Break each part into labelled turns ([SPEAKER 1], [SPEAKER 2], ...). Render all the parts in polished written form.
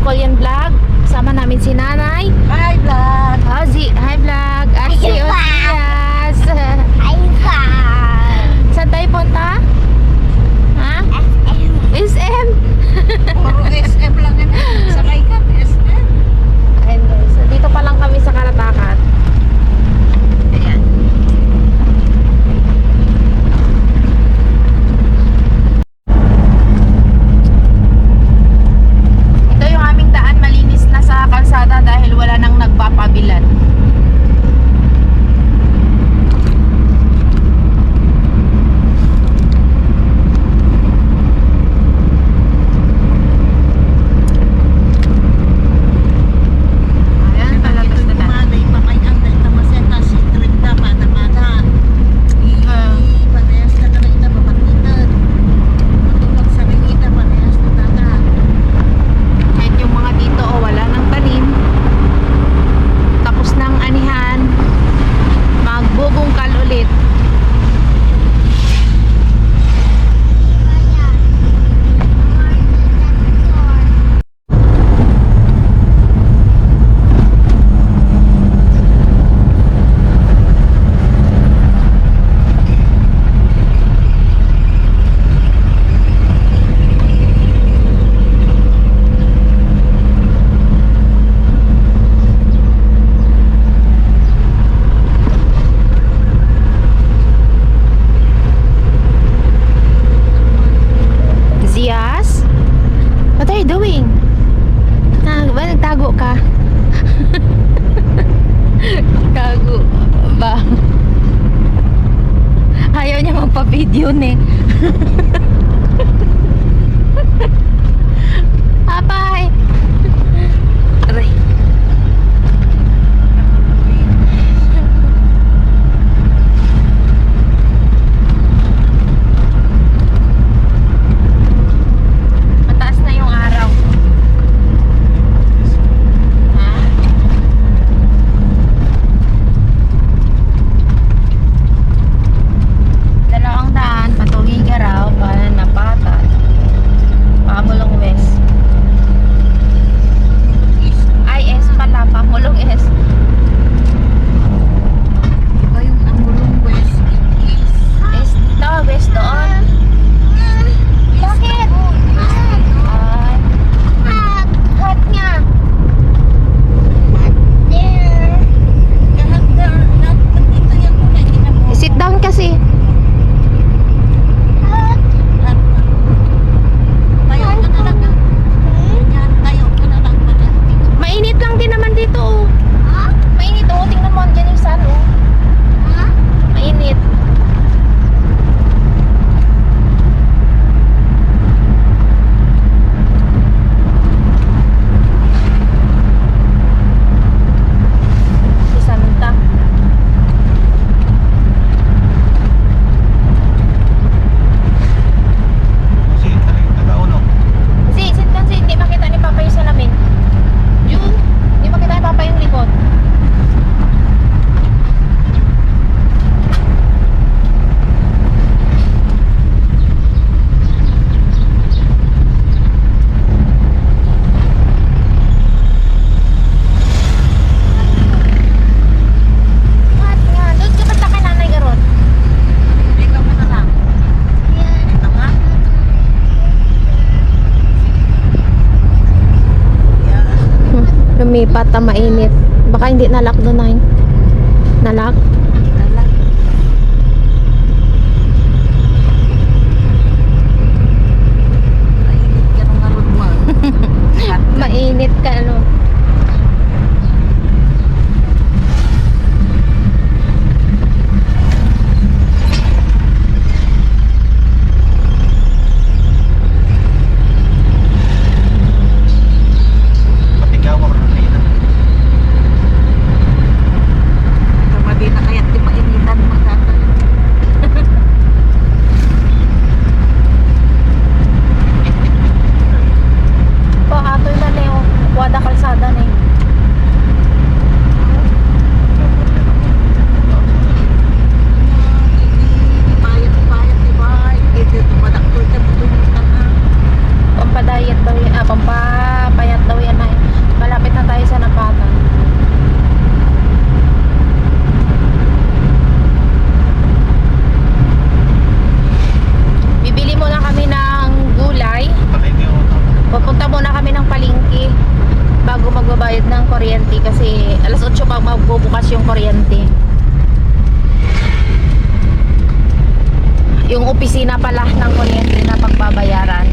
[SPEAKER 1] Korean vlog. Kasama namin si Nanay.
[SPEAKER 2] Hi, vlog!
[SPEAKER 1] Ozzy, hi vlog. Si Ozias.
[SPEAKER 2] Hi, vlog!
[SPEAKER 1] Saan tayo punta? Ha? SM.
[SPEAKER 2] Puro SM lang yan. Sakay ka, SM.
[SPEAKER 1] Ayun guys. So, dito pa lang kami sa Karatakat. Ayan. Ito yung aming daan. Malinis na sa kalsada dahil wala nang nagpapabilan. Ayan, palabas na tayo.
[SPEAKER 2] Malay pa kay Andal na maseta si Trinda, pada-pada. Panayas na ka na ita, mapagkitan. Matulog sa rin ita, panayas na tata.
[SPEAKER 1] Kahit yung mga dito, oh, wala nang tanim. Tapos nang anihan. Magbubungkal ulit. Zias? What are you doing? Ba, nagtago ka? Tago ba? Ayaw niya magpa-video ne. Apay! Aray. Mataas na yung araw. Ha? Dalawang daan, Patugi Garaw, Pananapatat, Pamulong West. Ay, S pala, Pamulong S.
[SPEAKER 2] Iba yung Angulong West, East.
[SPEAKER 1] S dito, West doon. Bakit? Ay, hot nga.
[SPEAKER 2] Lahat na, dito yan muna, hindi na mo.
[SPEAKER 1] Sit down kasi.
[SPEAKER 2] Lahat na. Tayo ka na lang. Yan, tayo ka na lang.
[SPEAKER 1] Mainit lang din naman dito. Oh. Mainit, oh. Tingnan mo, dyan yung sun, oh. Mainit. Si Santa.
[SPEAKER 3] Si taga-uno.
[SPEAKER 1] Sit down, hindi makita ni Papa yung salamin. Yun, hindi makita ni Papa yung likod. What nga? Doon ka basta kay Nanay Garot.
[SPEAKER 2] Ikaw ka na lang. Ito nga. Yan.
[SPEAKER 1] Lumipat na mainit. Baka hindi nalock doon na. Nalock?
[SPEAKER 2] Nalang. Mainit ka nung ngarod mo.
[SPEAKER 1] Mainit ka, ano?
[SPEAKER 3] Patigaw ako ng tina.
[SPEAKER 2] Kamadi na kaya't di mainitan magkakalit.
[SPEAKER 1] Po, atoy na Leo. Wada kalsa kasi alas 8 pa magbubukas yung kuryente. Yung opisina pala ng kuryente na pagbabayaran.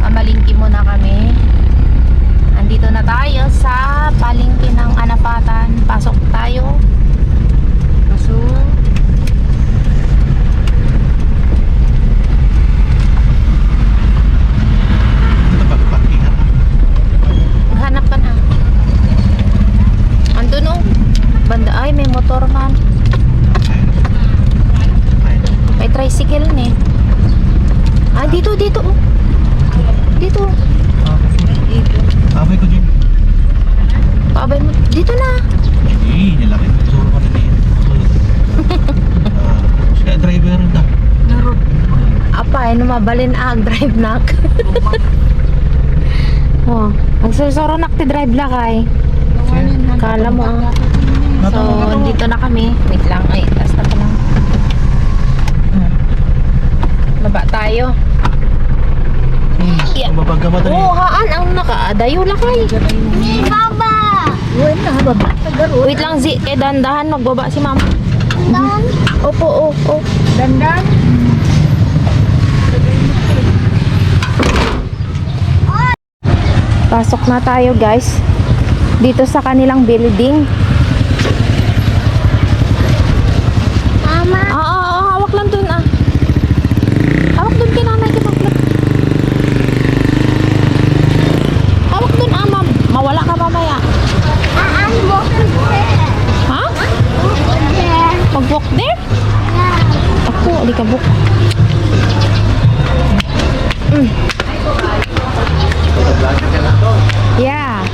[SPEAKER 1] Mamalingki muna kami. Andito na tayo sa palengke ng Anapatan. Pasok tayo. Pasok.
[SPEAKER 3] Ito ba? Parkingan na.
[SPEAKER 1] Hanap ka na. Andun oh. Banda ay may motor man. May tricycle ni. Ah, dito oh. Dito.
[SPEAKER 3] Abay ko dyan.
[SPEAKER 1] Paabay mo. Dito na.
[SPEAKER 3] Nilaki. Suro ko na din. Kaya driver na.
[SPEAKER 1] Apa, ano mabalin ag drive nak. Oh, ang susuro nak ti drive la kay. Kala mo ah. So, dito na kami. Wait lang. Ay, taas na pa lang. Baba tayo. Yeah.
[SPEAKER 3] Mabagamat na
[SPEAKER 1] Oo, haan ang nakaadayo la kay.
[SPEAKER 2] Baba!
[SPEAKER 1] Wala, baba. Wait lang, Zi. Eh, dandahan. Magbaba si mama.
[SPEAKER 2] Dan!
[SPEAKER 1] Opo, oh.
[SPEAKER 2] Dandan!
[SPEAKER 1] Pasok na tayo, guys. Dito sa kanilang building.
[SPEAKER 2] Mama!
[SPEAKER 1] Hawak lang dun ah. Hawak dun kay nanay ko bakla. Hawak dun ah, ma'am. Mawala ka mamaya.
[SPEAKER 2] Aan mo
[SPEAKER 1] Ha? Mag-walk there?
[SPEAKER 2] Yeah.
[SPEAKER 1] Ako, di ka book. Yeah.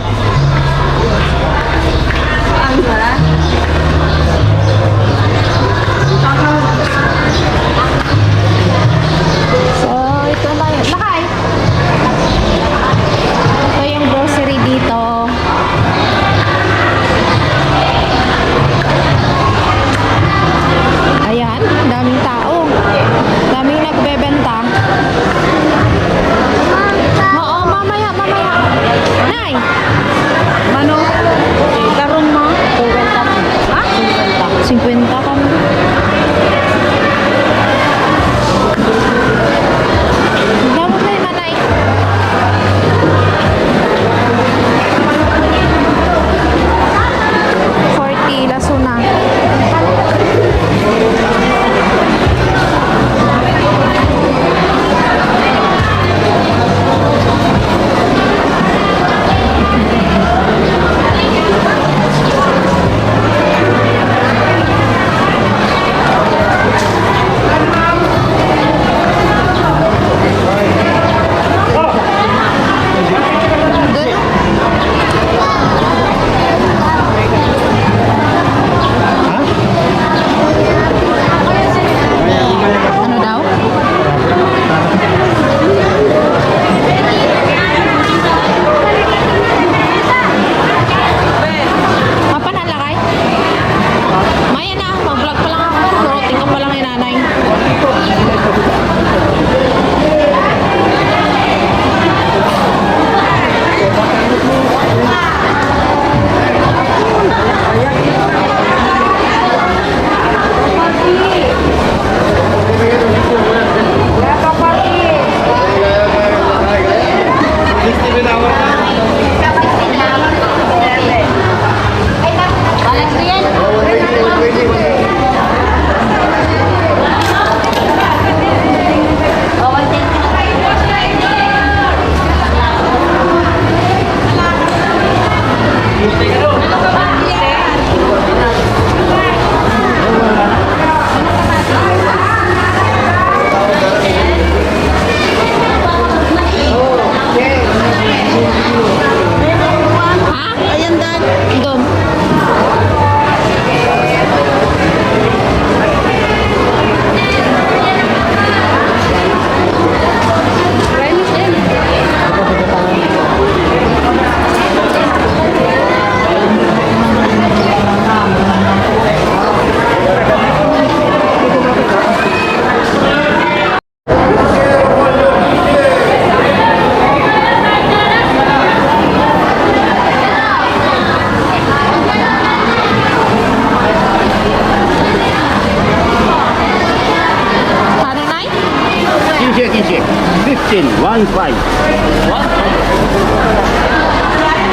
[SPEAKER 4] 15, 1-5.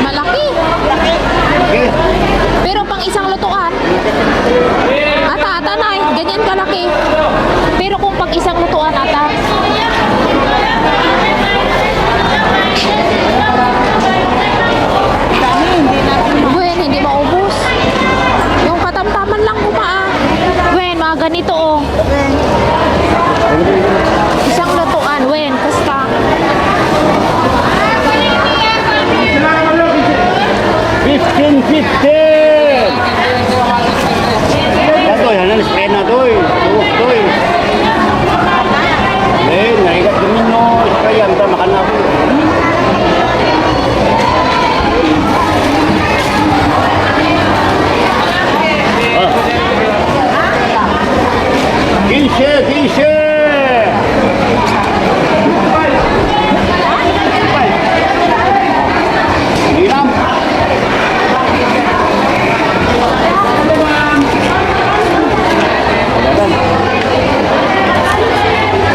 [SPEAKER 1] Malaki.
[SPEAKER 4] Okay.
[SPEAKER 1] Pero pang isang lutuan. Ata, nay. Ganyan kalaki. Pero kung pag isang lutuan, ata. Gwen, hindi maubos. Yung katamtaman lang kumaa. Gwen, mga ganito oh. Isang lutuan, Gwen. Kasta.
[SPEAKER 4] 15. Datoy, hanan spena doy. Tuwak doy. Naigat domino, kaya anta makan ako. Kishe. Diram.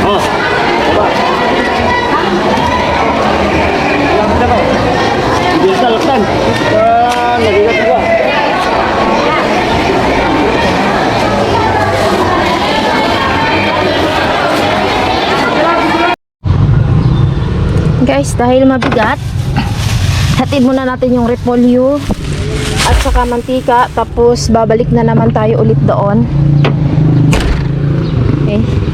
[SPEAKER 4] Oh, coba. Bisa lekan. Nagigat juga.
[SPEAKER 1] Guys, dahil mabigat, hatid muna natin yung repolyo at saka mantika, tapos babalik na naman tayo ulit doon. Okay.